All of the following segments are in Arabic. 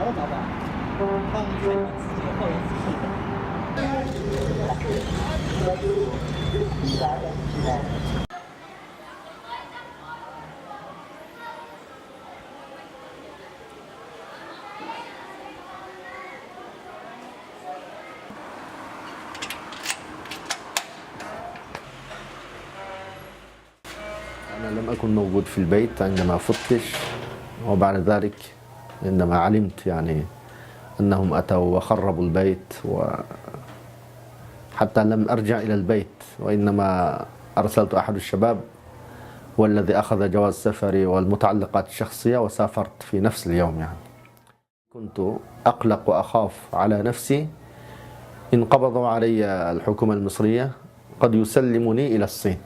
أنا لم أكن موجود في البيت عندما فتش، وبعد ذلك عندما علمت يعني أنهم أتوا وخربوا البيت، وحتى لم أرجع إلى البيت، وإنما أرسلت أحد الشباب والذي أخذ جواز سفري والمتعلقات الشخصية وسافرت في نفس اليوم. يعني كنت أقلق وأخاف على نفسي إن قبضوا علي الحكومة المصرية قد يسلمني إلى الصين.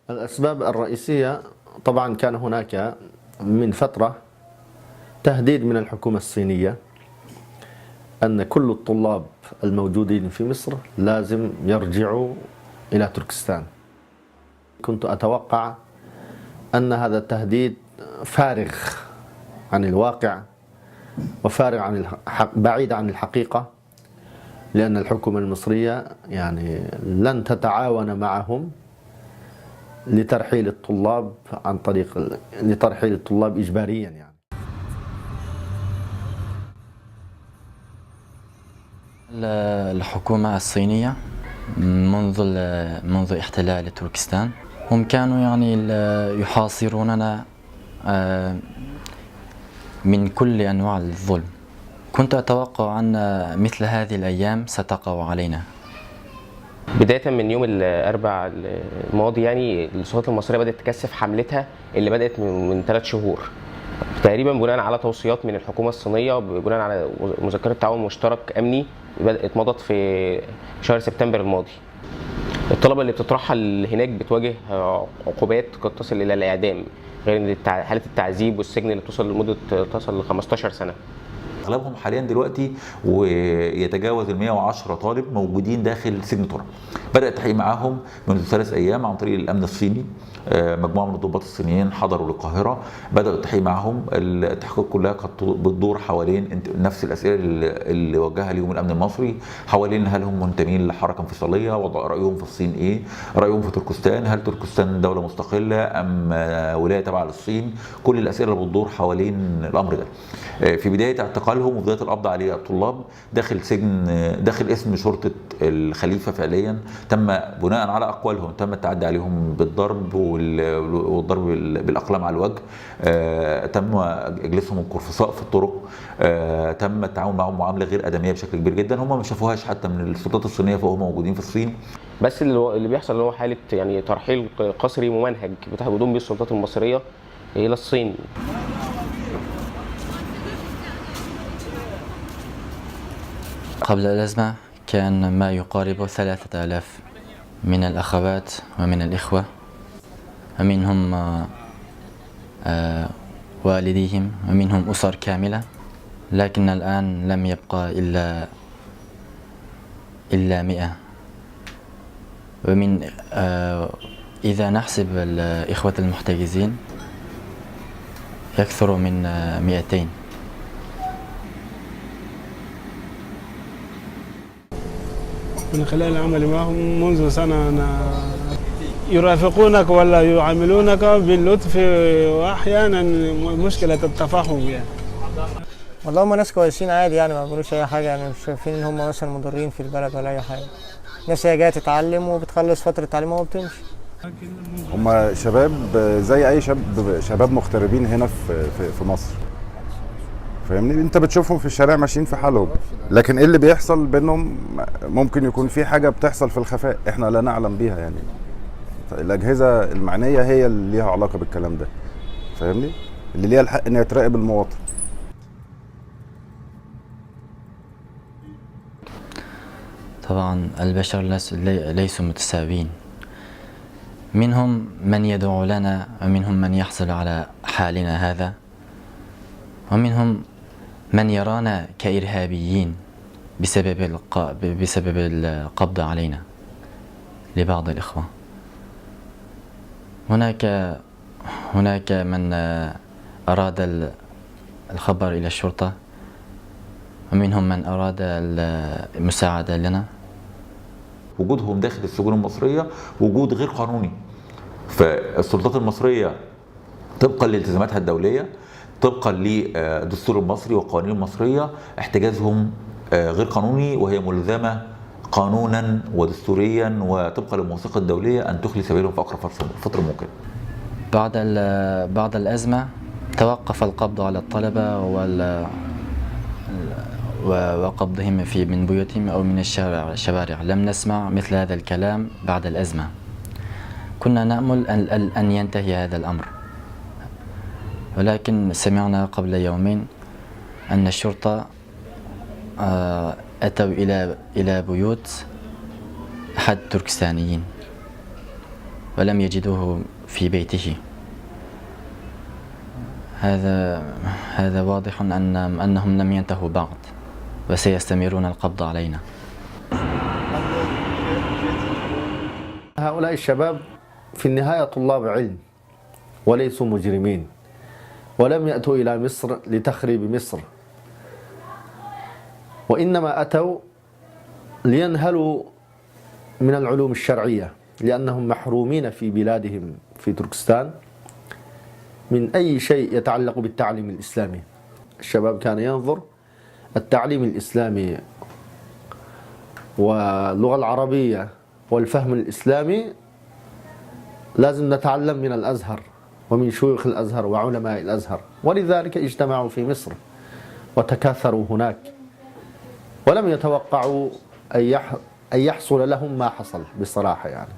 الأسباب الرئيسية طبعا كان هناك من فترة تهديد من الحكومة الصينية أن كل الطلاب الموجودين في مصر لازم يرجعوا إلى تركستان. كنت أتوقع أن هذا التهديد فارغ عن الواقع وفارغ عن بعيد عن الحقيقة، لأن الحكومة المصرية يعني لن تتعاون معهم لترحيل الطلاب لترحيل الطلاب إجباريا. يعني الحكومة الصينية منذ احتلال تركستان هم كانوا يعني يحاصروننا من كل أنواع الظلم. كنت أتوقع أن مثل هذه الأيام ستقع علينا. بداية من يوم الأربعاء الماضي يعني السلطات المصرية بدأت تكثف حملتها اللي بدأت من 3 شهور تقريبا، بناء على توصيات من الحكومة الصينية، بناء على مذكرة تعاون مشترك أمني اتمضت في شهر سبتمبر الماضي. الطلبة اللي بتترحل هناك بتواجه عقوبات قد تصل إلى الإعدام، غير ان حالة التعذيب والسجن اللي تصل ل 15 سنة. اغلبهم حاليا دلوقتي ويتجاوز ال 110 طالب موجودين داخل سجن ترى. بدأ التحقيق معاهم منذ 3 أيام عن طريق الامن الصيني. مجموعه من الضباط الصينيين حضروا للقاهره، بدأوا التحقيق معاهم. التحقيقات كلها كانت بتدور حوالين نفس الاسئله اللي وجهها لهم الامن المصري، حوالين هل هم منتمين لحركه انفصاليه، وضع رايهم في الصين ايه، رايهم في تركستان، هل تركستان دوله مستقله ام ولايه تابعه للصين. كل الاسئله اللي بتدور حوالين الامر ده. في بدايه اعتقالهم وبدايه القبض على الطلاب داخل سجن، داخل اسم شرطه الخليفه فعليا، تم بناء على اقوالهم تم التعدي عليهم بالضرب والضرب بالاقلام على الوجه. تم اجلسهم القرفصاء في الطرق. تم التعامل معهم معامله غير ادميه بشكل كبير جدا. هم ما شافوهاش حتى من السلطات الصينيه فهم موجودين في الصين. بس اللي بيحصل هو حاله يعني ترحيل قسري ممنهج بتقوم به السلطات المصريه الى الصين. قبل الأزمة كان ما يقارب 3000 من الأخوات ومن الإخوة، ومنهم والديهم، ومنهم أسر كاملة. لكن الآن لم يبقى إلا 100. ومن إذا نحسب الإخوة المحتجزين يكثر من 200. من خلال عملي معهم منذ سنة أنا يرافقونك ولا يعاملونك باللطف، وأحيانا مشكلة التفاهم يعني. والله هم ناس كويسين عادي يعني، ما بيقولوش أي حاجة يعني، مش شايفين إن هم مثلا مضرين في البلد ولا أي حاجة. ناس هي جاية تتعلم وبتخلص فترة تعليمها وبتمشي. هم شباب زي أي شباب مغتربين هنا في مصر، فاهمني؟ انت بتشوفهم في الشارع ماشيين في حالهم، لكن ايه اللي بيحصل بينهم ممكن يكون في حاجه بتحصل في الخفاء احنا لا نعلم بيها. يعني الاجهزه المعنيه هي اللي ليها علاقه بالكلام ده، فاهمني؟ اللي ليها الحق ان تراقب المواطن. طبعا البشر ليسوا متساويين، منهم من يدعو لنا ومنهم من يحصل على حالنا هذا، ومنهم من يرانا كإرهابيين بسبب القبض علينا لبعض الإخوة. هناك من أراد الخبر إلى الشرطة، ومنهم من أراد المساعدة لنا. وجودهم داخل السجون المصرية وجود غير قانوني، فالسلطات المصرية طبقا لالتزاماتها الدولية، طبقا للدستور المصري والقوانين المصرية، احتجازهم غير قانوني، وهي ملزمة قانونا ودستوريا وطبقا للمواثيق الدولية أن تخلي سبيلهم في أقرب فترة ممكنة. بعد الأزمة توقف القبض على الطلبة وقبضهم من بيوتهم أو من الشوارع. لم نسمع مثل هذا الكلام بعد الأزمة. كنا نأمل أن ينتهي هذا الأمر، ولكن سمعنا قبل يومين أن الشرطة أتوا إلى بيوت أحد التركستانيين ولم يجدوه في بيته. هذا واضح أنهم لم ينتهوا بعد وسيستمرون القبض علينا. هؤلاء الشباب في النهاية طلاب علم وليسوا مجرمين، ولم يأتوا إلى مصر لتخريب مصر، وإنما أتوا لينهلوا من العلوم الشرعية، لأنهم محرومين في بلادهم في تركستان من أي شيء يتعلق بالتعليم الإسلامي. الشباب كان ينظر التعليم الإسلامي واللغة العربية والفهم الإسلامي لازم نتعلم من الأزهر ومن شيوخ الأزهر وعلماء الأزهر، ولذلك اجتمعوا في مصر وتكاثروا هناك، ولم يتوقعوا أن يحصل لهم ما حصل بصراحة يعني.